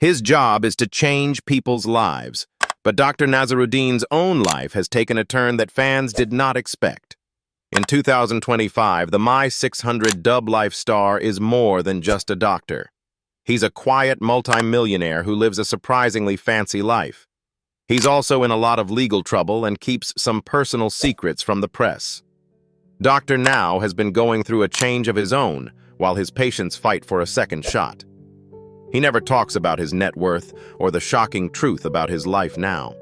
His job is to change people's lives, but Dr. Nowzaradan's own life has taken a turn that fans did not expect. In 2025, the My 600 Dub Life star is more than just a doctor. He's a quiet multimillionaire who lives a surprisingly fancy life. He's also in a lot of legal trouble and keeps some personal secrets from the press. Dr. Now has been going through a change of his own while his patients fight for a second shot. He never talks about his net worth or the shocking truth about his life now.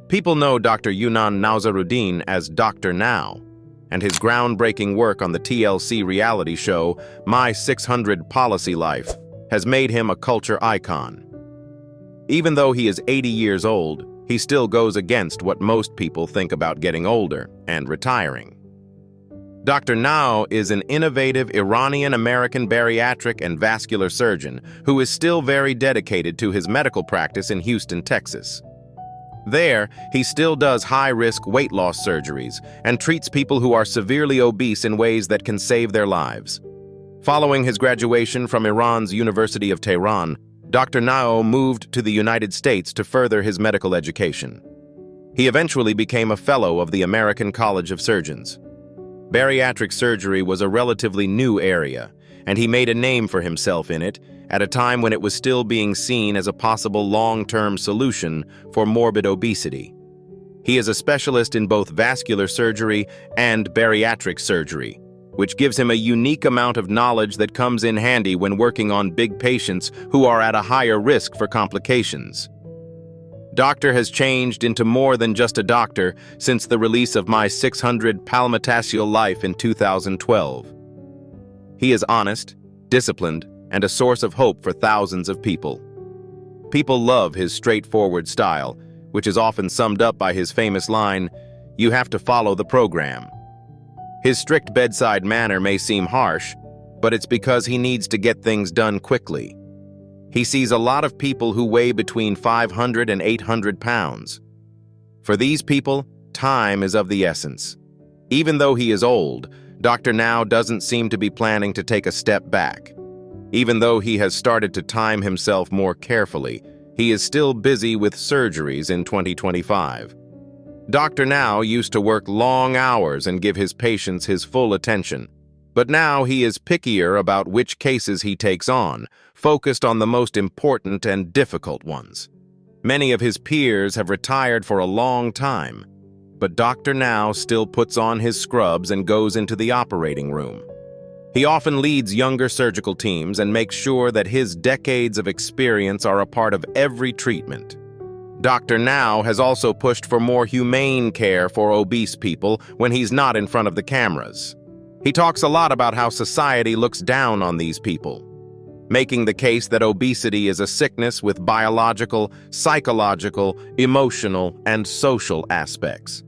People know Dr. Nowzaradan as Dr. Now, and his groundbreaking work on the TLC reality show My 600 Policy Life has made him a culture icon. Even though he is 80 years old, he still goes against what most people think about getting older and retiring. Dr. Now is an innovative Iranian-American bariatric and vascular surgeon who is still very dedicated to his medical practice in Houston, Texas. There, he still does high-risk weight loss surgeries and treats people who are severely obese in ways that can save their lives. Following his graduation from Iran's University of Tehran, Dr. Now moved to the United States to further his medical education. He eventually became a fellow of the American College of Surgeons. Bariatric surgery was a relatively new area, and he made a name for himself in it at a time when it was still being seen as a possible long-term solution for morbid obesity. He is a specialist in both vascular surgery and bariatric surgery, which gives him a unique amount of knowledge that comes in handy when working on big patients who are at a higher risk for complications. Doctor has changed into more than just a doctor since the release of My 600 Palmitacial Life in 2012. He is honest, disciplined, and a source of hope for thousands of people. People love his straightforward style, which is often summed up by his famous line, "You have to follow the program." His strict bedside manner may seem harsh, but it's because he needs to get things done quickly. He sees a lot of people who weigh between 500 and 800 pounds. For these people, time is of the essence. Even though he is old, Dr. Now doesn't seem to be planning to take a step back. Even though he has started to time himself more carefully, he is still busy with surgeries in 2025. Dr. Now used to work long hours and give his patients his full attention. But now he is pickier about which cases he takes on, focused on the most important and difficult ones. Many of his peers have retired for a long time, but Dr. Now still puts on his scrubs and goes into the operating room. He often leads younger surgical teams and makes sure that his decades of experience are a part of every treatment. Dr. Now has also pushed for more humane care for obese people when he's not in front of the cameras. He talks a lot about how society looks down on these people, making the case that obesity is a sickness with biological, psychological, emotional, and social aspects.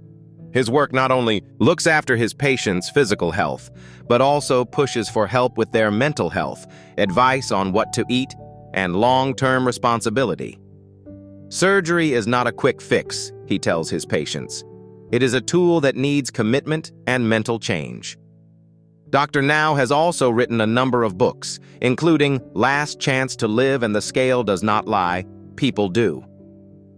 His work not only looks after his patients' physical health, but also pushes for help with their mental health, advice on what to eat, and long-term responsibility. Surgery is not a quick fix, he tells his patients. It is a tool that needs commitment and mental change. Dr. Now has also written a number of books, including Last Chance to Live and The Scale Does Not Lie, People Do.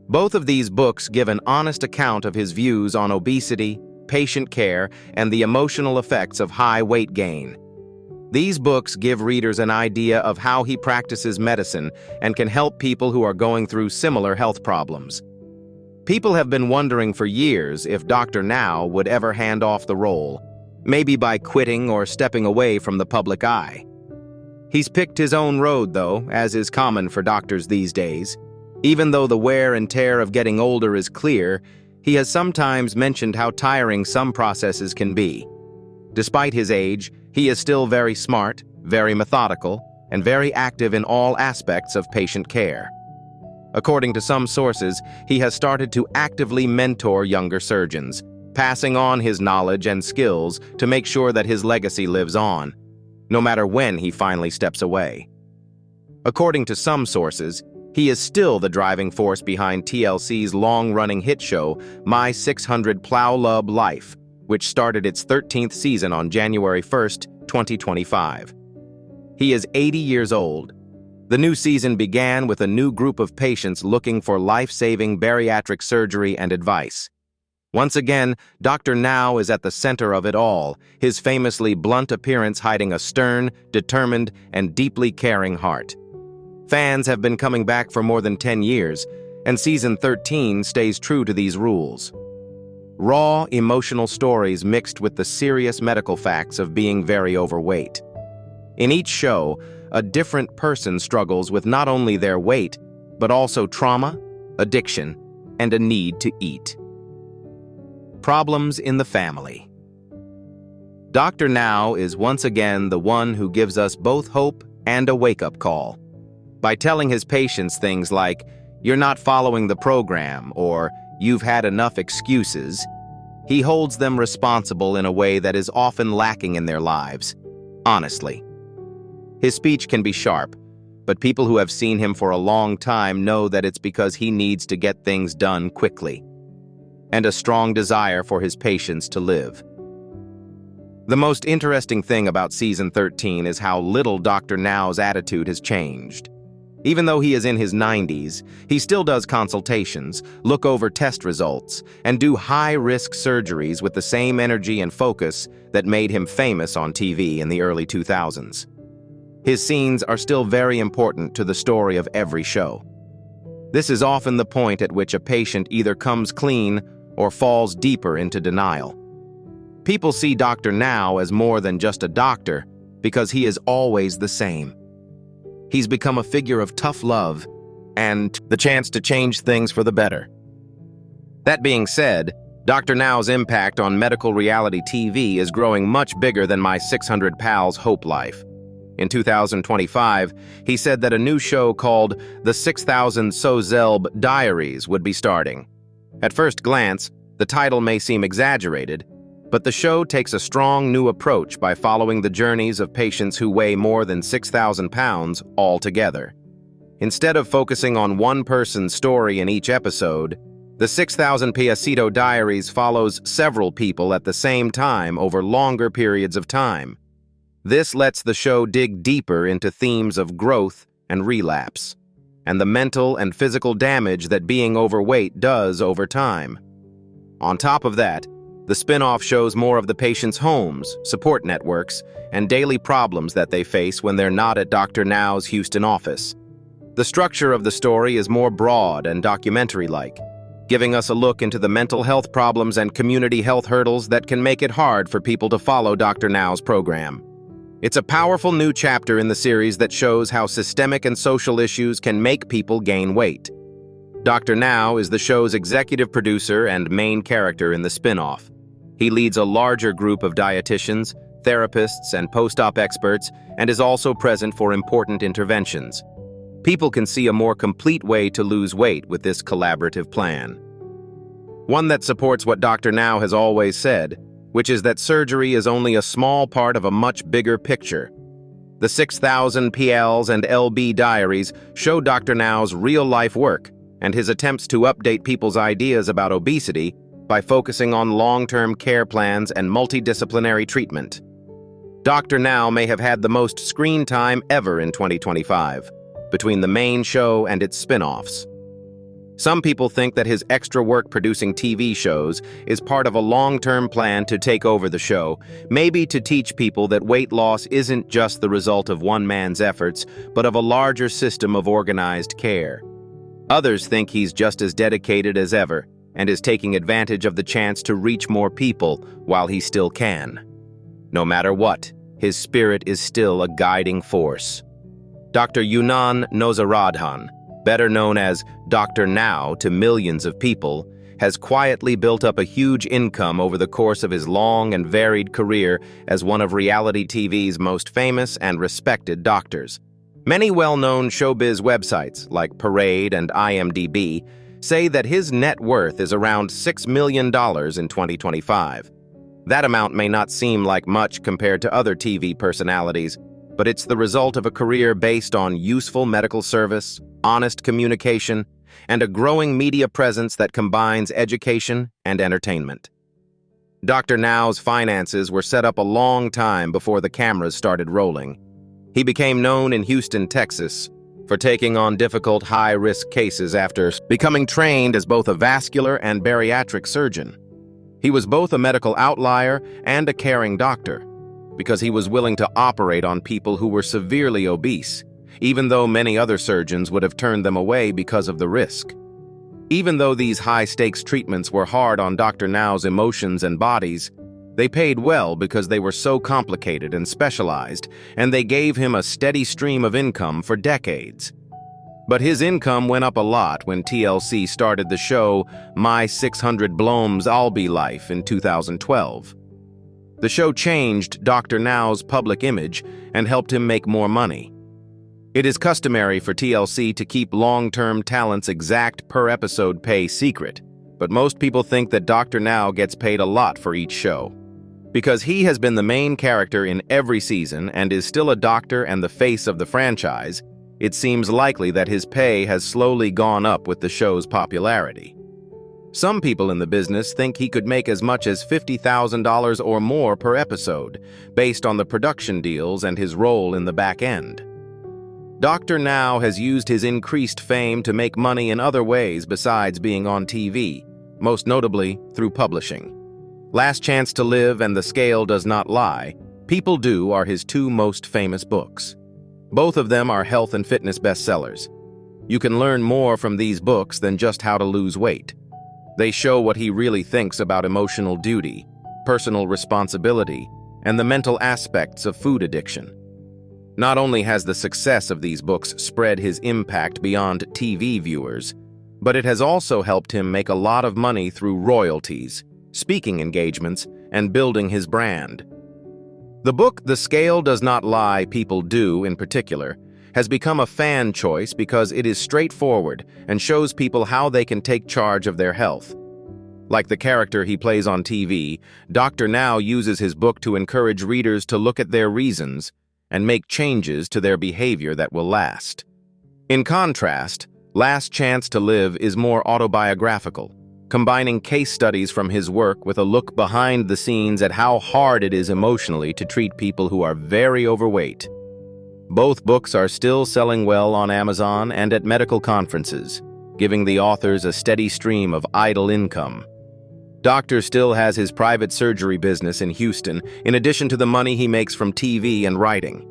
Both of these books give an honest account of his views on obesity, patient care, and the emotional effects of high weight gain. These books give readers an idea of how he practices medicine and can help people who are going through similar health problems. People have been wondering for years if Dr. Now would ever hand off the role, maybe by quitting or stepping away from the public eye. He's picked his own road, though, as is common for doctors these days. Even though the wear and tear of getting older is clear, he has sometimes mentioned how tiring some processes can be. Despite his age, he is still very smart, very methodical, and very active in all aspects of patient care. According to some sources, he has started to actively mentor younger surgeons, passing on his knowledge and skills to make sure that his legacy lives on, no matter when he finally steps away. According to some sources, he is still the driving force behind TLC's long-running hit show, My 600 Palmitacial Life, which started its 13th season on January 1st, 2025. He is 80 years old, The new season began with a new group of patients looking for life-saving bariatric surgery and advice. Once again, Dr. Now is at the center of it all, his famously blunt appearance hiding a stern, determined, and deeply caring heart. Fans have been coming back for more than 10 years, and Season 13 stays true to these rules. Raw, emotional stories mixed with the serious medical facts of being very overweight. In each show, a different person struggles with not only their weight, but also trauma, addiction, and a need to eat. Problems in the family. Dr. Now is once again the one who gives us both hope and a wake-up call. By telling his patients things like, "You're not following the program," or "You've had enough excuses," he holds them responsible in a way that is often lacking in their lives. Honestly. His speech can be sharp, but people who have seen him for a long time know that it's because he needs to get things done quickly, and a strong desire for his patients to live. The most interesting thing about Season 13 is how little Dr. Now's attitude has changed. Even though he is in his 90s, he still does consultations, look over test results, and do high-risk surgeries with the same energy and focus that made him famous on TV in the early 2000s. His scenes are still very important to the story of every show. This is often the point at which a patient either comes clean or falls deeper into denial. People see Dr. Now as more than just a doctor because he is always the same. He's become a figure of tough love and the chance to change things for the better. That being said, Dr. Now's impact on medical reality TV is growing much bigger than My 600 Pals Hope Life. In 2025, he said that a new show called The 6,000 Sozelb Diaries would be starting. At first glance, the title may seem exaggerated, but the show takes a strong new approach by following the journeys of patients who weigh more than 6,000 pounds altogether. Instead of focusing on one person's story in each episode, the 6,000 Piacito Diaries follows several people at the same time over longer periods of time. This lets the show dig deeper into themes of growth and relapse, and the mental and physical damage that being overweight does over time. On top of that, the spin-off shows more of the patient's homes, support networks, and daily problems that they face when they're not at Dr. Now's Houston office. The structure of the story is more broad and documentary-like, giving us a look into the mental health problems and community health hurdles that can make it hard for people to follow Dr. Now's program. It's a powerful new chapter in the series that shows how systemic and social issues can make people gain weight. Dr. Now is the show's executive producer and main character in the spin-off. He leads a larger group of dietitians, therapists, and post-op experts, and is also present for important interventions. People can see a more complete way to lose weight with this collaborative plan. One that supports what Dr. Now has always said, which is that surgery is only a small part of a much bigger picture. The 6,000 PLs and LB diaries show Dr. Now's real-life work and his attempts to update people's ideas about obesity by focusing on long-term care plans and multidisciplinary treatment. Dr. Now may have had the most screen time ever in 2025, between the main show and its spin-offs. Some people think that his extra work producing TV shows is part of a long-term plan to take over the show, maybe to teach people that weight loss isn't just the result of one man's efforts, but of a larger system of organized care. Others think he's just as dedicated as ever and is taking advantage of the chance to reach more people while he still can. No matter what, his spirit is still a guiding force. Dr. Nowzaradan, better known as Dr. Now to millions of people, has quietly built up a huge income over the course of his long and varied career as one of reality TV's most famous and respected doctors. Many well-known showbiz websites, like Parade and IMDb, say that his net worth is around $6 million in 2025. That amount may not seem like much compared to other TV personalities, but it's the result of a career based on useful medical service, honest communication, and a growing media presence that combines education and entertainment. Dr. Now's finances were set up a long time before the cameras started rolling. He became known in Houston, Texas, for taking on difficult high-risk cases after becoming trained as both a vascular and bariatric surgeon. He was both a medical outlier and a caring doctor, because he was willing to operate on people who were severely obese, even though many other surgeons would have turned them away because of the risk. Even though these high-stakes treatments were hard on Dr. Now's emotions and bodies, they paid well because they were so complicated and specialized, and they gave him a steady stream of income for decades. But his income went up a lot when TLC started the show My 600 Bloms I'll Be Life in 2012. The show changed Dr. Now's public image and helped him make more money. It is customary for TLC to keep long-term talent's exact per-episode pay secret, but most people think that Dr. Now gets paid a lot for each show. Because he has been the main character in every season and is still a doctor and the face of the franchise, it seems likely that his pay has slowly gone up with the show's popularity. Some people in the business think he could make as much as $50,000 or more per episode, based on the production deals and his role in the back end. Dr. Now has used his increased fame to make money in other ways besides being on TV, most notably through publishing. Last Chance to Live and The Scale Does Not Lie, People Do are his two most famous books. Both of them are health and fitness bestsellers. You can learn more from these books than just how to lose weight. They show what he really thinks about emotional duty, personal responsibility, and the mental aspects of food addiction. Not only has the success of these books spread his impact beyond TV viewers, but it has also helped him make a lot of money through royalties, speaking engagements, and building his brand. The book The Scale Does Not Lie, People Do, in particular, has become a fan choice because it is straightforward and shows people how they can take charge of their health. Like the character he plays on TV, Dr. Now uses his book to encourage readers to look at their reasons and make changes to their behavior that will last. In contrast, Last Chance to Live is more autobiographical, combining case studies from his work with a look behind the scenes at how hard it is emotionally to treat people who are very overweight. Both books are still selling well on Amazon and at medical conferences, giving the authors a steady stream of idle income. Doctor still has his private surgery business in Houston, in addition to the money he makes from TV and writing.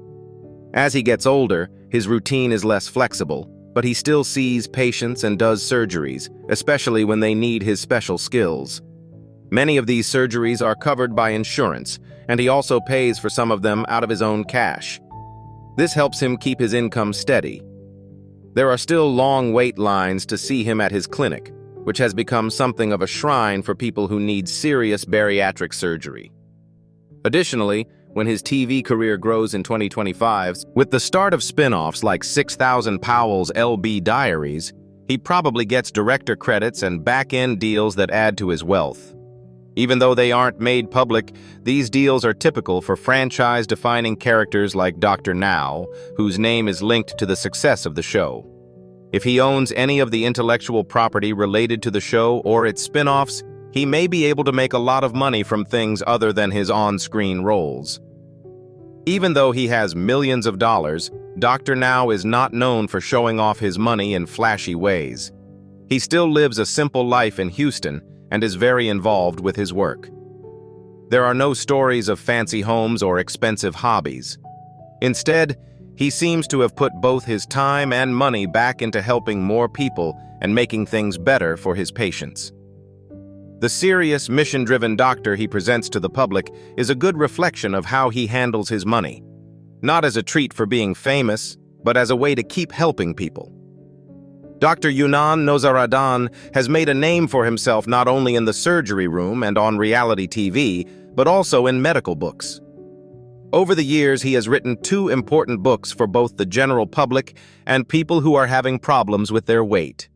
As he gets older, his routine is less flexible, but he still sees patients and does surgeries, especially when they need his special skills. Many of these surgeries are covered by insurance, and he also pays for some of them out of his own cash. This helps him keep his income steady. There are still long wait lines to see him at his clinic, which has become something of a shrine for people who need serious bariatric surgery. Additionally, when his TV career grows in 2025, with the start of spin-offs like 6,000 Powell's LB Diaries, he probably gets director credits and back-end deals that add to his wealth. Even though they aren't made public, these deals are typical for franchise-defining characters like Dr. Now, whose name is linked to the success of the show. If he owns any of the intellectual property related to the show or its spin-offs, he may be able to make a lot of money from things other than his on-screen roles. Even though he has millions of dollars, Dr. Now is not known for showing off his money in flashy ways. He still lives a simple life in Houston and is very involved with his work. There are no stories of fancy homes or expensive hobbies. Instead, he seems to have put both his time and money back into helping more people and making things better for his patients. The serious, mission-driven doctor he presents to the public is a good reflection of how he handles his money, not as a treat for being famous, but as a way to keep helping people. Dr. Nowzaradan has made a name for himself not only in the surgery room and on reality TV, but also in medical books. Over the years, he has written 2 important books for both the general public and people who are having problems with their weight.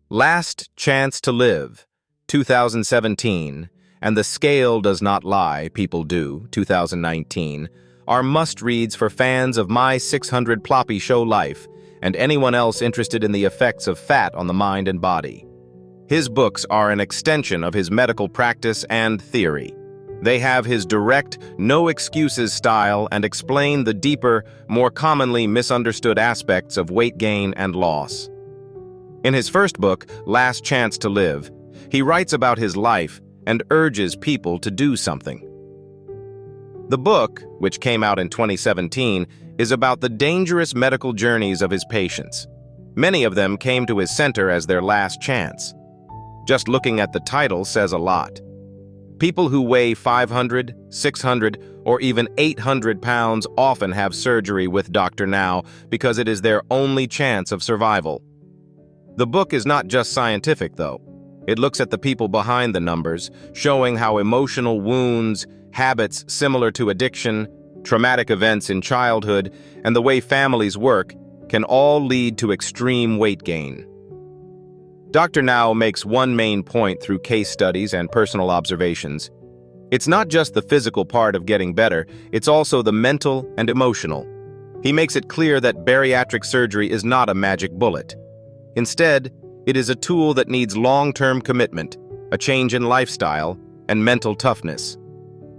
Last Chance to Live, 2017, and The Scale Does Not Lie, People Do, 2019, are must-reads for fans of My 600 Ploppy Show Life and anyone else interested in the effects of fat on the mind and body. His books are an extension of his medical practice and theory. They have his direct, no-excuses style and explain the deeper, more commonly misunderstood aspects of weight gain and loss. In his first book, Last Chance to Live, he writes about his life and urges people to do something. The book, which came out in 2017, is about the dangerous medical journeys of his patients. Many of them came to his center as their last chance. Just looking at the title says a lot. People who weigh 500, 600, or even 800 pounds often have surgery with Dr. Now because it is their only chance of survival. The book is not just scientific, though. It looks at the people behind the numbers, showing how emotional wounds, habits similar to addiction, traumatic events in childhood, and the way families work can all lead to extreme weight gain. Dr. Now makes one main point through case studies and personal observations. It's not just the physical part of getting better, it's also the mental and emotional. He makes it clear that bariatric surgery is not a magic bullet. Instead, it is a tool that needs long-term commitment, a change in lifestyle, and mental toughness.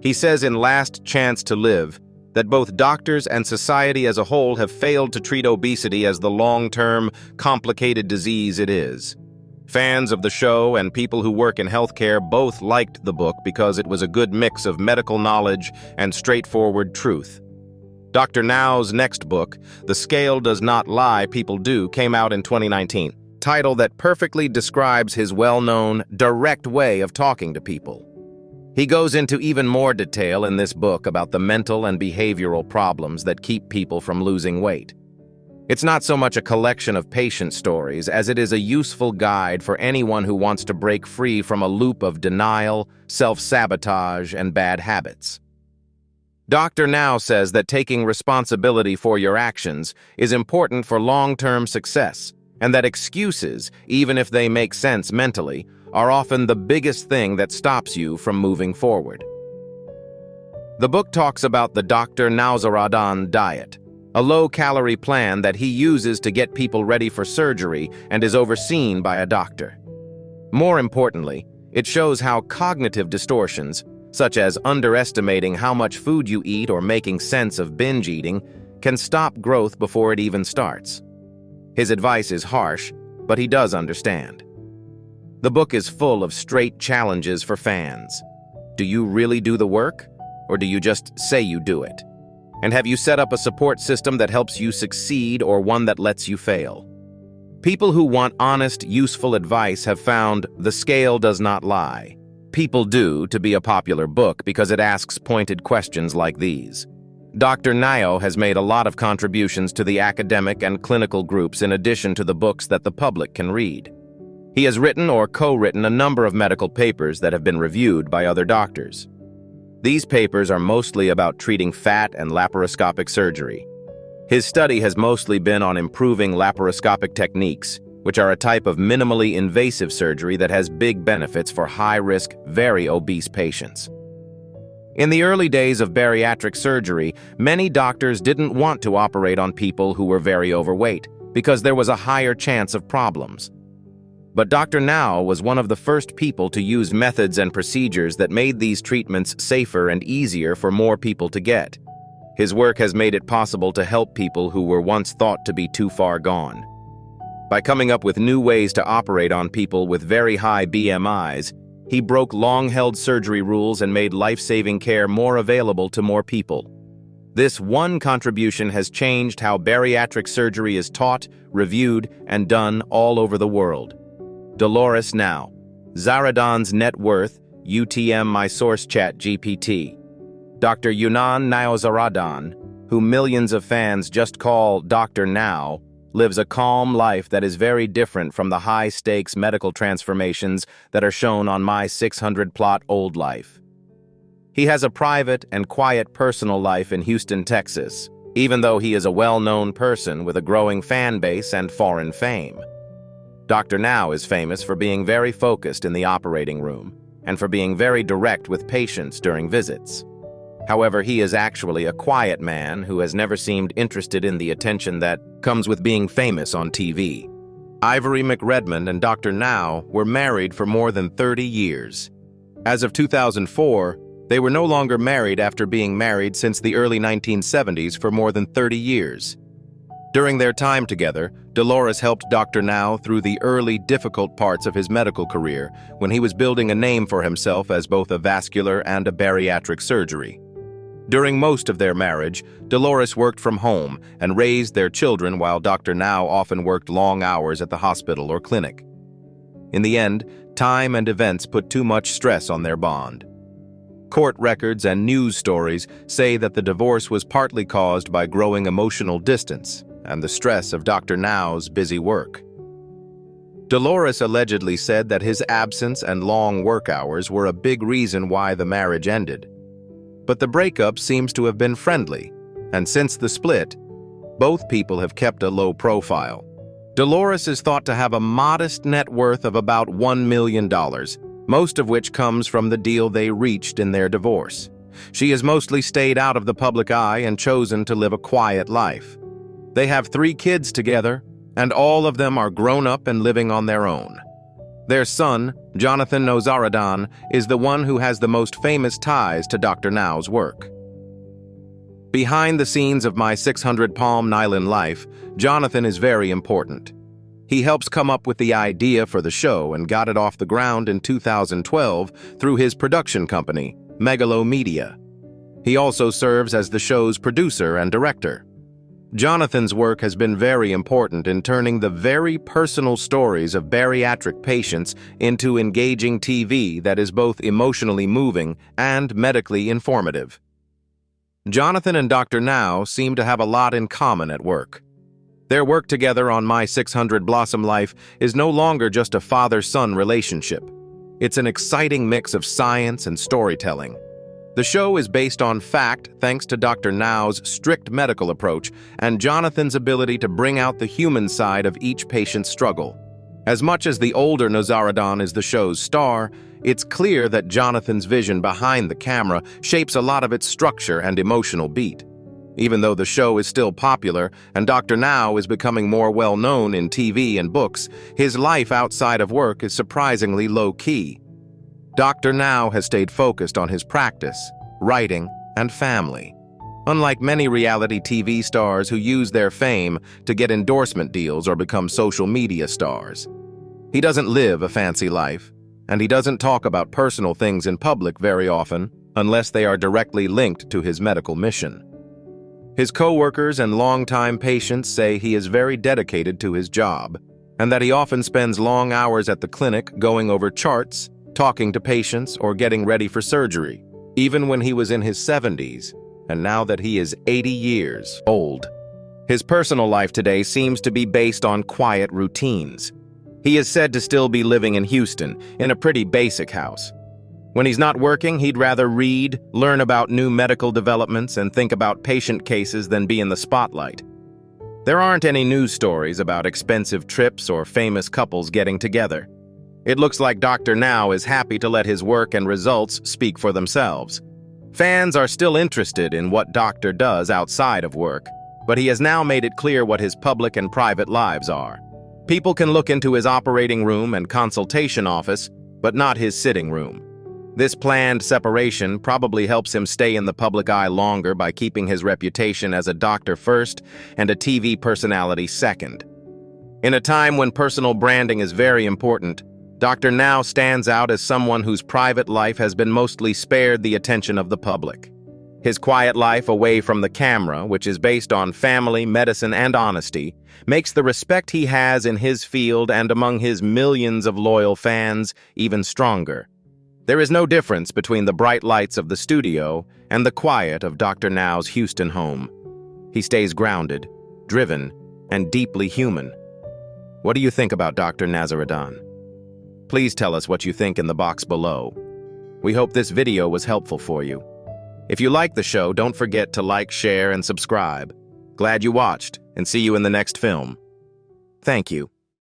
He says in Last Chance to Live that both doctors and society as a whole have failed to treat obesity as the long-term, complicated disease it is. Fans of the show and people who work in healthcare both liked the book because it was a good mix of medical knowledge and straightforward truth. Dr. Now's next book, The Scale Does Not Lie, People Do, came out in 2019, title that perfectly describes his well-known, direct way of talking to people. He goes into even more detail in this book about the mental and behavioral problems that keep people from losing weight. It's not so much a collection of patient stories as it is a useful guide for anyone who wants to break free from a loop of denial, self-sabotage, and bad habits. Dr. Now says that taking responsibility for your actions is important for long-term success, and that excuses, even if they make sense mentally, are often the biggest thing that stops you from moving forward. The book talks about the Dr. Nowzaradan diet, a low-calorie plan that he uses to get people ready for surgery and is overseen by a doctor. More importantly, it shows how cognitive distortions, such as underestimating how much food you eat or making sense of binge eating, can stop growth before it even starts. His advice is harsh, but he does understand. The book is full of straight challenges for fans. Do you really do the work, or do you just say you do it? And have you set up a support system that helps you succeed or one that lets you fail? People who want honest, useful advice have found The Scale Does Not Lie, People Do to be a popular book because it asks pointed questions like these. Dr. Now has made a lot of contributions to the academic and clinical groups in addition to the books that the public can read. He has written or co-written a number of medical papers that have been reviewed by other doctors. These papers are mostly about treating fat and laparoscopic surgery. His study has mostly been on improving laparoscopic techniques, which are a type of minimally invasive surgery that has big benefits for high-risk, very obese patients. In the early days of bariatric surgery, many doctors didn't want to operate on people who were very overweight because there was a higher chance of problems. But Dr. Now was one of the first people to use methods and procedures that made these treatments safer and easier for more people to get. His work has made it possible to help people who were once thought to be too far gone. By coming up with new ways to operate on people with very high BMIs, he broke long-held surgery rules and made life-saving care more available to more people. This one contribution has changed how bariatric surgery is taught, reviewed, and done all over the world. Dolores Now, Zaradan's net worth, UTM my source chat GPT. Dr. Nowzaradan, who millions of fans just call Dr. Now, lives a calm life that is very different from the high-stakes medical transformations that are shown on my 600 plot old life. He has a private and quiet personal life in Houston, Texas, even though he is a well-known person with a growing fan base and foreign fame. Dr. Now is famous for being very focused in the operating room and for being very direct with patients during visits. However, he is actually a quiet man who has never seemed interested in the attention that comes with being famous on TV. Ivory McRedmond and Dr. Now were married for more than 30 years. As of 2004, They were no longer married after being married since the early 1970s for more than 30 years. During their time together, Dolores helped Dr. Now through the early, difficult parts of his medical career when he was building a name for himself as both a vascular and a bariatric surgery. During most of their marriage, Dolores worked from home and raised their children while Dr. Now often worked long hours at the hospital or clinic. In the end, time and events put too much stress on their bond. Court records and news stories say that the divorce was partly caused by growing emotional distance and the stress of Dr. Now's busy work. Dolores allegedly said that his absence and long work hours were a big reason why the marriage ended. But the breakup seems to have been friendly, and since the split, both people have kept a low profile. Dolores is thought to have a modest net worth of about $1 million, most of which comes from the deal they reached in their divorce. She has mostly stayed out of the public eye and chosen to live a quiet life. They have 3 kids together, and all of them are grown up and living on their own. Their son, Jonathan Nowzaradan, is the one who has the most famous ties to Dr. Now's work. Behind the scenes of My 600 Palm Island Life, Jonathan is very important. He helps come up with the idea for the show and got it off the ground in 2012 through his production company, Megalo Media. He also serves as the show's producer and director. Jonathan's work has been very important in turning the very personal stories of bariatric patients into engaging TV that is both emotionally moving and medically informative. Jonathan and Dr. Now seem to have a lot in common at work. Their work together on My 600 Blossom Life is no longer just a father-son relationship. It's an exciting mix of science and storytelling. The show is based on fact thanks to Dr. Now's strict medical approach and Jonathan's ability to bring out the human side of each patient's struggle. As much as the older Nowzaradan is the show's star, it's clear that Jonathan's vision behind the camera shapes a lot of its structure and emotional beat. Even though the show is still popular and Dr. Now is becoming more well-known in TV and books, his life outside of work is surprisingly low-key. Dr. Now has stayed focused on his practice, writing, and family. Unlike many reality TV stars who use their fame to get endorsement deals or become social media stars. He doesn't live a fancy life, and he doesn't talk about personal things in public very often unless they are directly linked to his medical mission. His co-workers and longtime patients say he is very dedicated to his job, and that he often spends long hours at the clinic going over charts, talking to patients, or getting ready for surgery, even when he was in his 70s, and now that he is 80 years old. His personal life today seems to be based on quiet routines. He is said to still be living in Houston, in a pretty basic house. When he's not working, he'd rather read, learn about new medical developments, and think about patient cases than be in the spotlight. There aren't any news stories about expensive trips or famous couples getting together. It looks like Dr. Now is happy to let his work and results speak for themselves. Fans are still interested in what Doctor does outside of work, but he has now made it clear what his public and private lives are. People can look into his operating room and consultation office, but not his sitting room. This planned separation probably helps him stay in the public eye longer by keeping his reputation as a doctor first and a TV personality second. In a time when personal branding is very important, Dr. Now stands out as someone whose private life has been mostly spared the attention of the public. His quiet life away from the camera, which is based on family, medicine, and honesty, makes the respect he has in his field and among his millions of loyal fans even stronger. There is no difference between the bright lights of the studio and the quiet of Dr. Now's Houston home. He stays grounded, driven, and deeply human. What do you think about Dr. Nowzaradan? Please tell us what you think in the box below. We hope this video was helpful for you. If you like the show, don't forget to like, share, and subscribe. Glad you watched, and see you in the next film. Thank you.